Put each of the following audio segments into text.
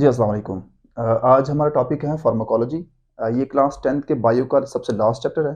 जी, अस्सलाम वालेकुम। आज हमारा टॉपिक है फार्माकोलॉजी। ये क्लास 10th के बायो का सबसे लास्ट चैप्टर है।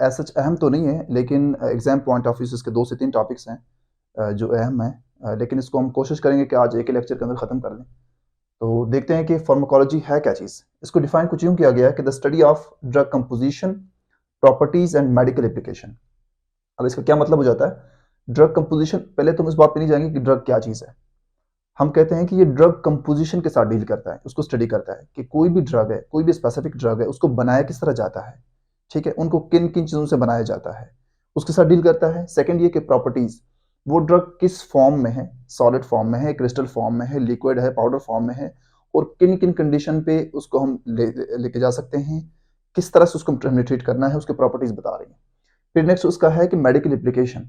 एज़ सच अहम तो नहीं है, लेकिन एग्ज़ाम पॉइंट ऑफ व्यू से इसके 2 से 3 टॉपिक्स हैं जो अहम हैं। लेकिन इसको हम कोशिश करेंगे कि आज एक ही लेक्चर के अंदर ख़त्म कर लें। तो देखते हैं कि फार्माकोलॉजी है क्या चीज़? इसको डिफ़ाइन कुछ यूँ किया गया है कि the study of drug composition, properties and medical application. अब इसका क्या मतलब हो जाता है? ड्रग कंपोज़िशन, पहले तो हम इस बात पे नहीं जाएँगे कि ड्रग क्या चीज़ है। हम कहते हैं कि ये ड्रग कंपोजिशन के साथ डील करता है, उसको स्टडी करता है कि कोई भी ड्रग है, कोई भी स्पेसिफिक ड्रग है, उसको बनाया किस तरह जाता है, ठीक है? उनको किन-किन चीज़ों से बनाया जाता है, उसके साथ डील करता है। सेकंड ये कि प्रॉपर्टीज़, वो ड्रग किस फॉर्म में है, सॉलिड फॉर्म में है, क्रिस्टल फॉर्म में है, लिक्विड है, पाउडर फॉर्म में है और किन-किन कंडीशन पे उसको हम लेके जा सकते हैं, किस तरह से उसको हमने ट्रीट करना है, उसकी प्रॉपर्टीज़ बता रही हैं। फिर नेक्स्ट उसका है कि मेडिकल एप्लीकेशन,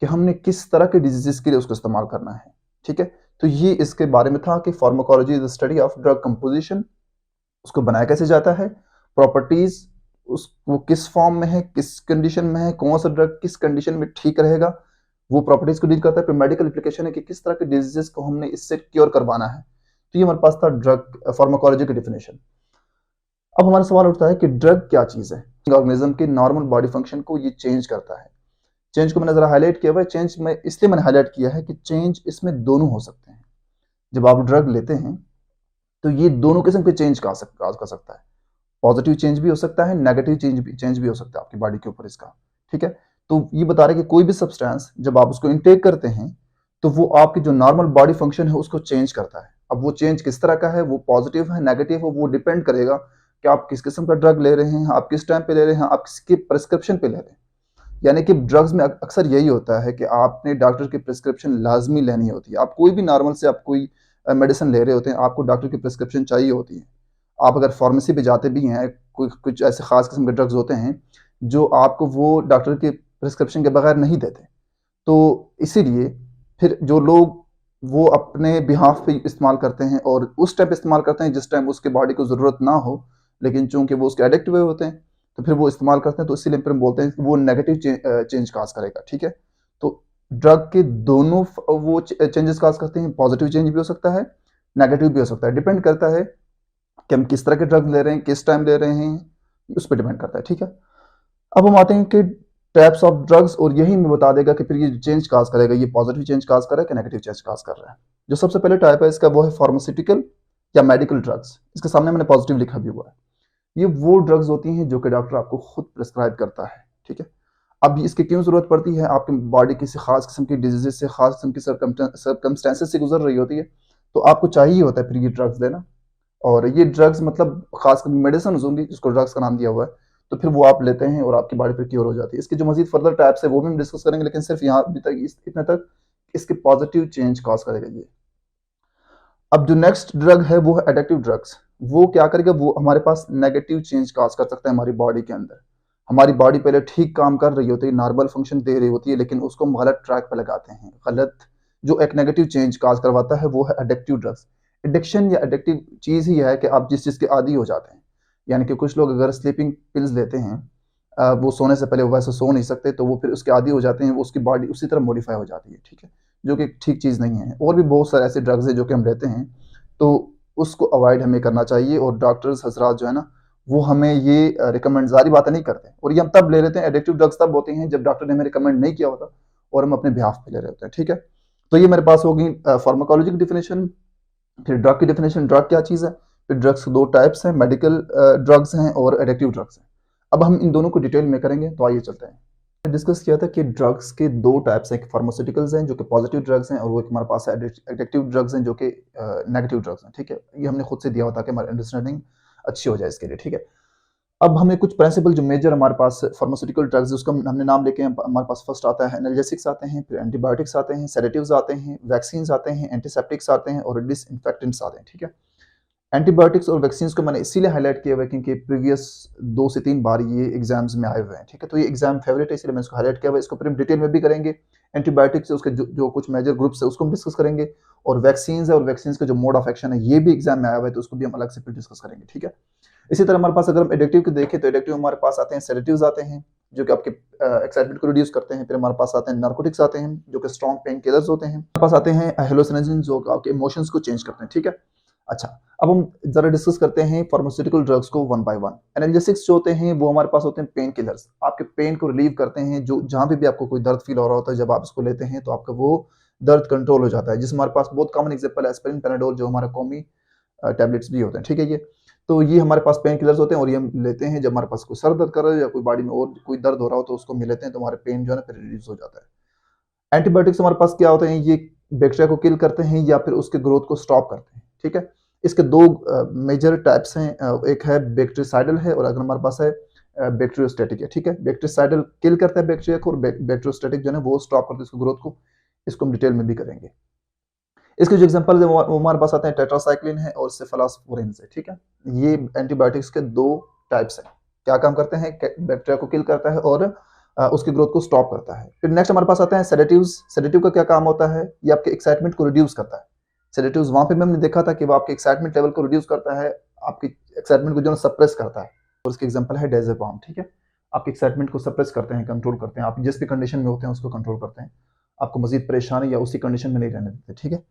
कि हमने किस तरह के डिजीज़ेज़ के लिए उसको इस्तेमाल करना है, ठीक है? तो ये इसके बारे में था कि pharmacology is the study of drug composition, उसको बनाया कैसे जाता है, प्रॉपर्टीज, उस वो किस फॉर्म में है, किस कंडीशन में है, कौन सा ड्रग किस कंडीशन में ठीक रहेगा, वो प्रॉपर्टीज को डील करता है। फिर मेडिकल एप्लीकेशन है कि किस तरह के डिजीजेस को हमने इससे क्योर करवाना है। तो ये हमारे पास था ड्रग फार्माकोलॉजी की डिफिनेशन। अब हमारा सवाल उठता है कि ड्रग क्या चीज है? ऑर्गेनिज्म के नॉर्मल बॉडी फंक्शन को ये चेंज करता है। चेंज को मैंने जरा हाईलाइट किया हुआ है। चेंज में इसलिए मैंने हाईलाइट किया है कि चेंज इसमें दोनों हो सकते हैं। जब आप ड्रग लेते हैं तो ये दोनों किस्म के चेंज का काज कर सकता है। पॉजिटिव चेंज भी हो सकता है, नेगेटिव चेंज भी हो सकता है आपकी बॉडी के ऊपर इसका, ठीक है? तो ये बता रहे हैं कि कोई भी सब्सटेंस जब आप उसको इनटेक करते हैं तो वो आपकी जो नॉर्मल बॉडी फंक्शन है उसको चेंज करता है। अब वो चेंज किस तरह का है, वो पॉजिटिव है, नेगेटिव है, वो डिपेंड करेगा कि आप किस किस्म का ड्रग ले रहे हैं, आप किस टाइम पे ले रहे हैं, आप किसकी प्रिस्क्रिप्शन पे ले रहे हैं। यानी कि ड्रग्स में अक्सर यही होता है कि आपने डॉक्टर की प्रिस्क्रिप्शन लाजमी लेनी होती है। आप कोई भी नॉर्मल से आप कोई मेडिसिन ले रहे होते हैं, आपको डॉक्टर की प्रिस्क्रिप्शन चाहिए होती है। आप अगर फार्मेसी पे जाते भी हैं, कुछ ऐसे खास किस्म के ड्रग्स होते हैं जो आपको वो डॉक्टर की प्रिस्क्रिप्शन के बगैर नहीं देते। तो इसीलिए फिर जो लोग वो अपने बिहाफ पे इस्तेमाल करते हैं और उस टाइम पे इस्तेमाल करते हैं जिस टाइम उसके बॉडी को ज़रूरत ना हो, लेकिन चूंकि वो उसके एडिक्ट हुए होते हैं तो फिर वो इस्तेमाल करते हैं। तो इसीलिए फिर हम बोलते हैं कि वो नेगेटिव चेंज काज करेगा, ठीक है? तो ड्रग के दोनों वो चेंजेस काज करते हैं। पॉजिटिव चेंज भी हो सकता है, नेगेटिव भी हो सकता है। डिपेंड करता है कि हम किस तरह के ड्रग ले रहे हैं, किस टाइम ले रहे हैं, उस पर डिपेंड करता है, ठीक है? अब हम आते हैं कि टाइप्स ऑफ ड्रग्स, और यही हमें बता देगा कि फिर ये चेंज काज करेगा, ये पॉजिटिव चेंज काज कर रहा है कि नेगेटिव चेंज काज कर रहा है। जो सबसे पहले टाइप है इसका वो है फार्मास्यूटिकल या मेडिकल ड्रग्स। इसके सामने मैंने पॉजिटिव लिखा भी हुआ है। ये वो ड्रग्स होती हैं जो कि डॉक्टर आपको खुद प्रिस्क्राइब करता है, ठीक है? अब इसकी क्यों ज़रूरत पड़ती है? आपकी बॉडी किसी खास किस्म की डिजीज़ से, खास किस्म की सर्कमस्टेंसेस से गुजर रही होती है, तो आपको चाहिए होता है फिर ये ड्रग्स लेना। और ये ड्रग्स मतलब खास कर मेडिसिन होंगी जिसको ड्रग्स का नाम दिया हुआ है, तो फिर वो आप लेते हैं और आपकी बॉडी पर क्योर हो जाती है। इसके जो मजीद फर्दर टाइप्स है वो भी हम डिस्कस करेंगे, लेकिन सिर्फ यहाँ अभी तक इतने तक इसके पॉजिटिव चेंज कॉज करेगा ये। अब जो नेक्स्ट ड्रग है वो है एडिक्टिव ड्रग्स। वो क्या करेगा, वो हमारे पास नेगेटिव चेंज काज कर सकता है हमारी बॉडी के अंदर। हमारी बॉडी पहले ठीक काम कर रही होती है, नॉर्मल फंक्शन दे रही होती है, लेकिन उसको हम गलत ट्रैक पे लगाते हैं। गलत जो एक नेगेटिव चेंज काज करवाता है वो है एडिक्टिव ड्रग्स। एडिक्शन या एडिक्टिव चीज़ ही है कि आप जिस चीज़ के आदी हो जाते हैं। यानी कि कुछ लोग अगर स्लीपिंग पिल्स लेते हैं, वो सोने से पहले वैसे सो नहीं सकते, तो वो फिर उसके आदी हो जाते हैं, वो उसकी बॉडी उसी तरह मॉडिफाई हो जाती है, ठीक है? जो कि ठीक चीज़ नहीं है। और भी बहुत सारे ऐसे ड्रग्स हैं जो कि हम लेते हैं, तो उसको अवॉइड हमें करना चाहिए। और डॉक्टर्स हजरात जो है ना, वो हमें ये रिकमेंड ज़ारी बातें नहीं करते, और ये हम तब ले लेते हैं, एडिक्टिव ड्रग्स तब होते हैं जब डॉक्टर ने हमें रिकमेंड नहीं किया होता और हम अपने बिहाफ पे ले रहे होते हैं, ठीक है? तो ये मेरे पास होगी फार्माकोलॉजी की डिफिनेशन। फिर ड्रग की डिफिनेशन, ड्रग क्या चीज़ है। फिर ड्रग्स के दो टाइप्स हैं, मेडिकल ड्रग्स हैं और एडिक्टिव ड्रग्स हैं। अब हम इन दोनों को डिटेल में करेंगे, तो आइए चलते हैं। डिस्कस किया था कि ड्रग्स के दो टाइप्स हैं, फार्मास्यूटिकल्स हैं जो कि पॉजिटिव ड्रग्स हैं, और वो एक हमारे पास एडिक्टिव ड्रग्स हैं जो कि नेगेटिव ड्रग्स हैं, ठीक है? ये हमने खुद से दिया होता कि हमारी अंडरस्टैंडिंग अच्छी हो जाए इसके लिए, ठीक है? अब हमें कुछ प्रिंसिपल जो मेजर हमारे पास फार्मास्यूटिकल ड्रग्स उसका हमने नाम लेके हमारे पास फर्स्ट आता है एनाल्जेसिक्स आते हैं, फिर एंटीबायोटिक्स आते हैं, सेडेटिव्स आते हैं, वैक्सीन्स आते हैं, एंटीसेप्टिक्स आते हैं और डिसइंफेक्टेंट्स आते हैं, ठीक है? एंटीबायोटिक्स और वैक्सीन्स को मैंने इसीलिए हाईलाइट किया हुआ है क्योंकि प्रीवियस 2 से 3 बार ये एग्जाम्स में आए हुए हैं, ठीक है? तो ये एग्जाम फेवरेट है, इसलिए मैंने इसको हाईलाइट किया हुआ है। इसको फिर हम डिटेल में भी करेंगे। एंटीबायोटिक्स से उसके जो कुछ मेजर ग्रुप्स है उसको हम डिस्कस करेंगे, और वैक्सीन्स है और वैक्सीन्स का जो मोड ऑफ एक्शन है ये भी एग्जाम में आया हुआ है, तो उसको भी हम अलग से फिर डिस्कस करेंगे, ठीक है? इसी तरह हमारे पास अगर हम एडिक्टिव को देखें तो एडिक्टिव हमारे पास आते हैं सेडेटिव्स आते हैं जो कि आपके एक्साइटमेंट को रिड्यूस करते हैं। फिर हमारे पास आते हैं नार्कोटिक्स आते हैं जो कि स्ट्रॉन्ग पेन किलर्स होते हैं। हमारे पास आते हैं हेलोसिनोजेंस जो आपके इमोशंस को चेंज करते हैं, ठीक है? अच्छा, अब हम ज़रा डिस्कस करते हैं फार्मास्यूटिकल ड्रग्स को वन बाय वन। एनाल्जेसिक्स जो होते हैं वो हमारे पास होते हैं पेन किलर्स, आपके पेन को रिलीव करते हैं। जो जहाँ पे भी आपको कोई दर्द फील हो रहा होता है, जब आप इसको लेते हैं तो आपका वो दर्द कंट्रोल हो जाता है। जिसमें हमारे पास बहुत कॉमन एग्जांपल है एस्पिरिन, पैराडोल, जो हमारा कौमी टैबलेट्स भी होते हैं, ठीक है। ये हमारे पास पेन किलर्स होते हैं और ये हम लेते हैं जब हमारे पास कोई सर दर्द कर रहा है या कोई बॉडी में और कोई दर्द हो रहा हो, तो उसको हम लेते हैं तो हमारे पेन जो है ना फिर रिलीज हो जाता है। एंटीबायोटिक्स हमारे पास क्या होते हैं, ये बैक्टीरिया को किल करते हैं या फिर उसके ग्रोथ को स्टॉप करते हैं, ठीक है। इसके दो मेजर टाइप्स हैं, एक है बैक्टीरिसाइडल है और अगर हमारे पास है बैक्टीरियोस्टैटिक है, ठीक है। बैक्टीरिसाइडल किल करता है बैक्टीरिया को और बैक्टीरियोस्टैटिक जो है वो स्टॉप करते हैं उसकी ग्रोथ को। इसको हम डिटेल में भी करेंगे। इसके जो एग्जांपल है वो हमारे पास आते हैं टेट्रासाइक्लिन है और सेफालोस्पोरिन से, ठीक है। ये एंटीबायोटिक्स के दो टाइप्स हैं, क्या काम करते हैं, बैक्टीरिया को किल करता है और उसकी ग्रोथ को स्टॉप करता है। फिर नेक्स्ट हमारे पास आता है सेडेटिव्स। सेडेटिव का क्या काम होता है, ये आपके एक्साइटमेंट को रिड्यूस करता है। सेडेटिव्स वहां पे हमने देखा था कि वो आपके एक्साइटमेंट लेवल को रिड्यूस करता है, आपकी एक्साइटमेंट को जो है सप्रेस करता है। और उसके एग्जांपल है डेज़ेपाम, ठीक है। आपके एक्साइटमेंट को सप्रेस करते हैं, कंट्रोल करते हैं, आप जिस भी कंडीशन में होते हैं उसको कंट्रोल करते हैं, आपको मजीद परेशानी या उसी कंडीशन में नहीं रहने देते, ठीक है।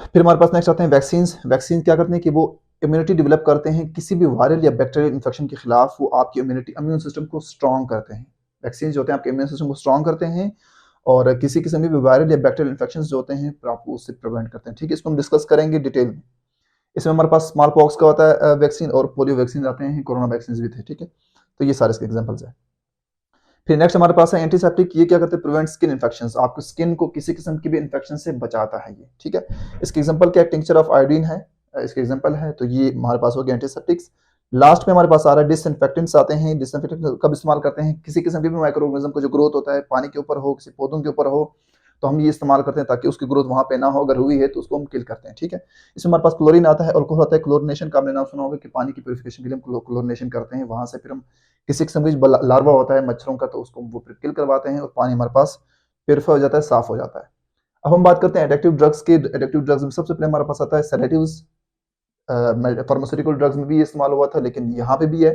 फिर हमारे पास नेक्स्ट आते हैं वैक्सीन्स। वैक्सीन क्या करते हैं कि वो इम्यूनिटी डेवलप करते हैं किसी भी वायरल या बैक्टीरियल इन्फेक्शन के खिलाफ, वो आपकी इम्यून सिस्टम को स्ट्रॉन्ग करते हैं। वैक्सीन जो होते हैं आपके इम्यून सिस्टम को स्ट्रॉन्ग करते हैं और किसी किस्म के भी वायरल या बैक्टीरियल इन्फेक्शन जो होते हैं फिर आपको उससे प्रिवेंट करते हैं, ठीक है। इसको हम डिस्कस करेंगे डिटेल में। इसमें हमारे पास स्मॉल पॉक्स का होता है वैक्सीन और पोलियो वैक्सीन आते हैं, कोरोना वैक्सीन भी थे, ठीक है। तो ये सारे इसके एग्जाम्पल्स हैं। फिर नेक्स्ट हमारे पास है एंटीसेप्टिक। ये क्या करते हैं, प्रिवेंट स्किन इन्फेक्शंस, आपको स्किन को किसी किस्म की भी इन्फेक्शन से बचाता है ये, ठीक है। इसके एग्जांपल क्या है, टिंक्चर ऑफ आयोडीन है, इसके एग्जांपल है। तो ये हमारे पास हो गया एंटीसेप्टिक्स। लास्ट में हमारे पास आ रहा है डिसइंफेक्टेंट्स आते हैं। डिसइंफेक्टेंट कब इस्तेमाल करते हैं, किसी किस्म के भी माइक्रो ऑर्गेनिज्म का जो ग्रोथ होता है पानी के ऊपर हो, किसी पौधों के ऊपर हो, तो हम ये इस्तेमाल करते हैं ताकि उसकी ग्रोथ वहां पे ना हो, अगर हुई है तो उसको हम किल करते हैं, ठीक है। इसमें हमारे पास क्लोरीन आता है, अल्कोहल आता है, क्लोरिनेशन का आपने नाम सुना होगा कि पानी की प्यूरिफिकेशन के लिए हम क्लोरिनेशन करते हैं। वहां से फिर हम किसी किस्म का लार्वा होता है मच्छरों का, तो उसको वो फिर किल करवाते हैं और पानी हमारे पास प्योरीफाई हो जाता है, साफ हो जाता है। अब हम बात करते हैं एडिक्टिव ड्रग्स के। एडिक्टिव ड्रग्स में सबसे पहले हमारे पास आता है सेडेटिव्स। फार्मास्यूटिकल ड्रग्स में भी ये इस्तेमाल हुआ था, लेकिन यहाँ पे भी है।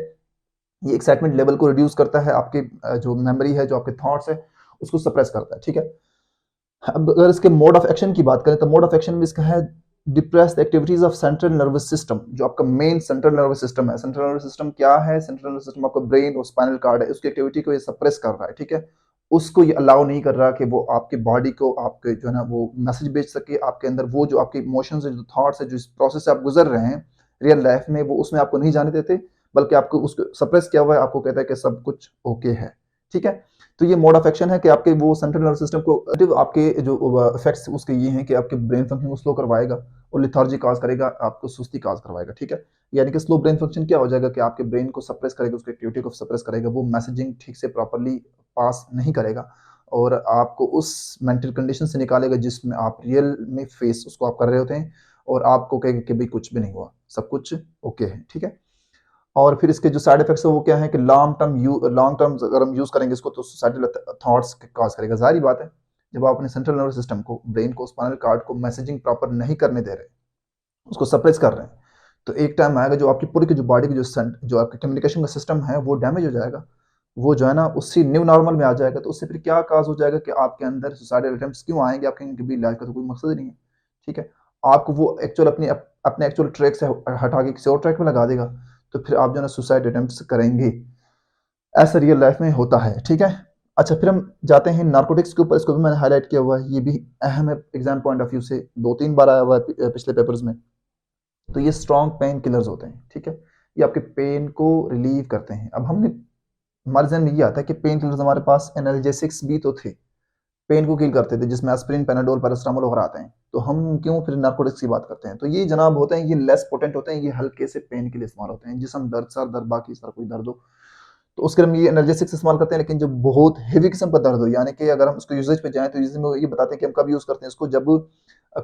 ये एक्साइटमेंट लेवल को रिड्यूस करता है, आपके जो मेमोरी है, जो आपके थॉट्स है, उसको सप्रेस करता है, ठीक है। अब अगर इसके मोड ऑफ एक्शन की बात करें तो मोड ऑफ एक्शन में इसका है depress the activities of central nervous system. जो आपका मेन सेंट्रल नर्वस सिस्टम है, सेंट्रल नर्वस सिस्टम क्या है, सेंट्रल नर्वस सिस्टम आपका ब्रेन और स्पाइनल कार्ड है, उसकी एक्टिविटी को ये सप्रेस कर रहा है, ठीक है। उसको ये अलाउ नहीं कर रहा कि वो आपके बॉडी को आपके जो है ना वो मैसेज भेज सके आपके अंदर, वो जो आपके इमोशंस है, जो थॉट्स है, जो प्रोसेस से आप गुजर रहे हैं रियल लाइफ में, वो उसमें आपको नहीं जाने देते, बल्कि आपको उसको सप्रेस किया हुआ है, आपको कहता है कि सब कुछ ओके है, ठीक है। तो ये मोड ऑफ एक्शन है कि आपके वो सेंट्रल नर्वस सिस्टम को आपके जो इफेक्ट्स उसके ये हैं कि आपके ब्रेन फंक्शन को स्लो करवाएगा और लिथार्जी काज करेगा, आपको सुस्ती काज करवाएगा, ठीक है। यानी कि स्लो ब्रेन फंक्शन क्या हो जाएगा कि आपके ब्रेन को सप्रेस करेगा, उसकी एक्टिविटी को सप्रेस करेगा, वो मैसेजिंग ठीक से प्रॉपरली पास नहीं करेगा और आपको उस मेंटल कंडीशन से निकालेगा जिसमें आप रियल में फेस उसको आप कर रहे होते हैं और आपको कहेगा कि भाई कुछ भी नहीं हुआ, सब कुछ ओके है, ठीक है। और फिर इसके जो साइड इफेक्ट्स है वो क्या है कि लॉन्ग टर्म अगर हम यूज करेंगे इसको तो सुसाइडल थॉट्स काज करेगा। जाहिर बात है, जब आप अपने सेंट्रल नर्वस सिस्टम को, ब्रेन को, स्पाइनल कार्ड को मैसेजिंग प्रॉपर नहीं करने दे रहे, उसको सप्रेस कर रहे हैं, तो एक टाइम आएगा जो आपकी पूरी की जो बॉडी की जो आपकी कम्युनिकेशन का सिस्टम है वो डैमेज हो जाएगा, वो जो है ना उसी न्यू नॉर्मल में आ जाएगा। तो उससे फिर क्या काज हो जाएगा कि आपके अंदर सुसाइडल अटेम्प्ट्स क्यों आएंगे, आपके कभी लाइफ का तो कोई मकसद ही नहीं है, ठीक है। आपको वो एक्चुअल अपने एक्चुअल ट्रैक से हटा के किसी और ट्रैक में लगा देगा, तो फिर आप जो है ना सुसाइड अटेम्प्ट्स करेंगे। ऐसा रियल लाइफ में होता है, ठीक है। अच्छा, फिर हम जाते हैं नार्कोटिक्स के ऊपर। इसको भी मैंने हाईलाइट किया हुआ है, ये भी अहम है एग्जाम पॉइंट ऑफ व्यू से, 2-3 बार आया हुआ है पिछले पेपर्स में। तो ये स्ट्रॉन्ग पेन किलर्स होते हैं, ठीक है। ये आपके पेन को रिलीव करते हैं। अब हमारे जहन में ये आता है कि पेन किलर्स हमारे पास एनाल्जेसिक्स भी तो थे, पेन को किल करते थे, जिसमें एस्पिरिन, पैनाडोल, पैरासिटामोल वगैरह आते हैं। तो हम क्यों फिर नार्कोटिक्स की बात करते हैं, तो ये जनाब होते हैं, ये लेस पोटेंट होते हैं, ये हल्के से पेन के लिए इस्तेमाल होते हैं। जिसम दर्द, सर दर्द, बाकी सर कोई दर्द हो तो उसके लिए हम ये एनर्जेटिक्स इस्तेमाल करते हैं। लेकिन जब बहुत हेवी किस्म का दर्द हो, यानी कि अगर हम उसको यूजेज पे जाएं तो यूजेज में ये बताते हैं कि हम कब यूज करते हैं इसको, जब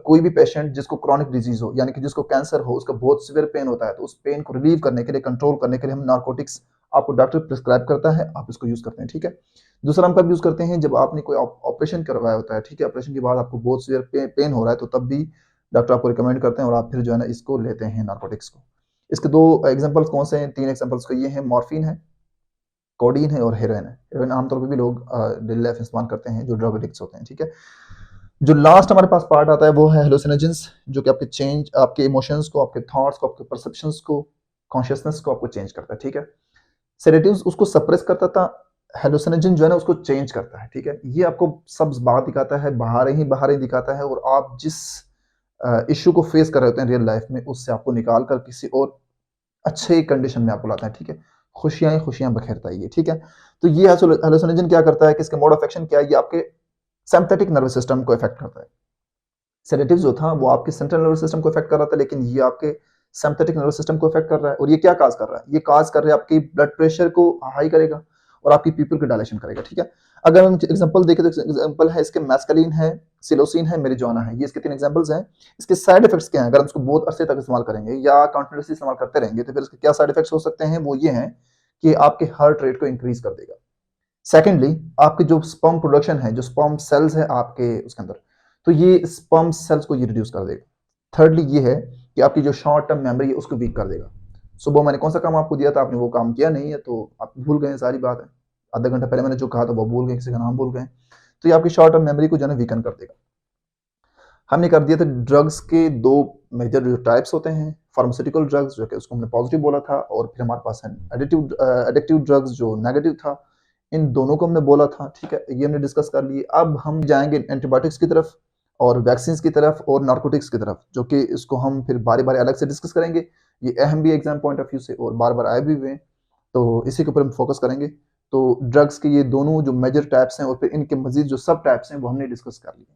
कोई भी पेशेंट जिसको क्रॉनिक डिजीज हो, यानी कि जिसको कैंसर हो, उसका बहुत सीवियर पेन होता है, तो उस पेन को रिलीव करने के लिए, कंट्रोल करने के लिए हम नार्कोटिक्स आपको डॉक्टर प्रिस्क्राइब करता है, आप इसको यूज करते हैं, ठीक है। दूसरा हम कब यूज करते हैं, जब आपने कोई ऑपरेशन करवाया होता है, ठीक है, ऑपरेशन के बाद आपको बहुत सीवियर पेन हो रहा है, तो तब भी डॉक्टर आपको रिकमेंड करते हैं और आप फिर जो है ना इसको लेते हैं नार्कोटिक्स को। इसके 2 एग्जांपल्स कौन से हैं, 3 एग्जांपल्स को ये हैं, मॉर्फिन है, कोडीन है और हेरोइन है। हेरोइन आमतौर पे भी लोग डेली लाइफ में इस्तेमाल करते हैं जो ड्रग एडिक्ट्स होते हैं, ठीक है। जो लास्ट हमारे पास पार्ट आता है वो है हेलुसिनोजेंस, जो कि आपके चेंज, आपके इमोशंस को, आपके थॉट्स को, आपके परसेप्शंस को, कॉन्शियसनेस को आपको चेंज करता है, ठीक है। सेडेटिव्स उसको सप्रेस करता था, हेलुसिनोजन जो है ना उसको चेंज करता है, ठीक है। ये आपको सब बाहर दिखाता है, बाहर ही दिखाता है, और आप जिस इश्यू को फेस कर रहे होते हैं रियल लाइफ में, उससे आपको निकाल कर किसी और अच्छे कंडीशन में आपको लाता है, ठीक है। खुशियां ही खुशियां बखेरता है ये, ठीक है। तो ये हेलुसिनोजन क्या करता है कि इसके मोड ऑफ एक्शन क्या है, ये आपके सिंपैथिक नर्वस सिस्टम को इफेक्ट करता है। सेडेटिव जो था वो आपके सेंट्रल नर्वस सिस्टम को इफेक्ट कर रहा था, लेकिन ये आपके सिंपैथिक नर्वस सिस्टम को इफेक्ट कर रहा है। और ये क्या काज कर रहा है, ये काज कर रहा है आपकी ब्लड प्रेशर को हाई करेगा और आपकी पीपल की डायलेशन करेगा, ठीक है। अगर हम एग्जांपल देखें तो एग्जांपल है इसके मैस्कलिन है, सिलोसिन है, मेरिजुआना है, ये इसके 3 एग्जांपल्स हैं। इसके साइड इफेक्ट्स क्या हैं, अगर हम इसको बहुत अरसे तक इस्तेमाल करेंगे या कंटिन्यूअसली इस्तेमाल करते रहेंगे तो फिर इसके क्या साइड इफेक्ट्स हो सकते हैं, वो ये हैं कि आपके हार्ट रेट को इंक्रीज कर देगा। सेकेंडली, आपके जो स्पर्म प्रोडक्शन है, जो स्पर्म सेल्स है आपके उसके अंदर, तो ये स्पर्म सेल्स को ये रिड्यूस कर देगा। थर्डली ये है कि आपकी जो शॉर्ट टर्म मेमोरी है उसको वीक कर देगा। सुबह मैंने कौन सा काम आपको दिया था, आपने वो काम किया नहीं है तो आप भूल गए, सारी बात है। आधा घंटा पहले मैंने जो कहा था वो भूल गए, किसी का नाम भूल गए, तो ये आपकी शॉर्ट टर्म मेमोरी को जो है वीकन कर देगा। हमने कर दिया था ड्रग्स के 2 मेजर जो टाइप्स होते हैं, फार्मास्यूटिकल ड्रग्स जो कि उसको हमने पॉजिटिव बोला था, और फिर हमारे पास है एडिक्टिव ड्रग्स जो नेगेटिव था। इन दोनों को हमने बोला था, ठीक है, ये हमने डिस्कस कर लिए। अब हम जाएंगे एंटीबायोटिक्स की तरफ और वैक्सीन की तरफ और नार्कोटिक्स की तरफ, जो कि इसको हम फिर बारी बारी अलग से डिस्कस करेंगे। ये अहम भी एग्जाम पॉइंट ऑफ व्यू से और बार बार आए भी हुए हैं, तो इसी के ऊपर हम फोकस करेंगे। तो ड्रग्स के ये दोनों जो मेजर टाइप्स हैं और फिर इनके मजीद जो सब टाइप्स हैं वो हमने डिस्कस कर लिए।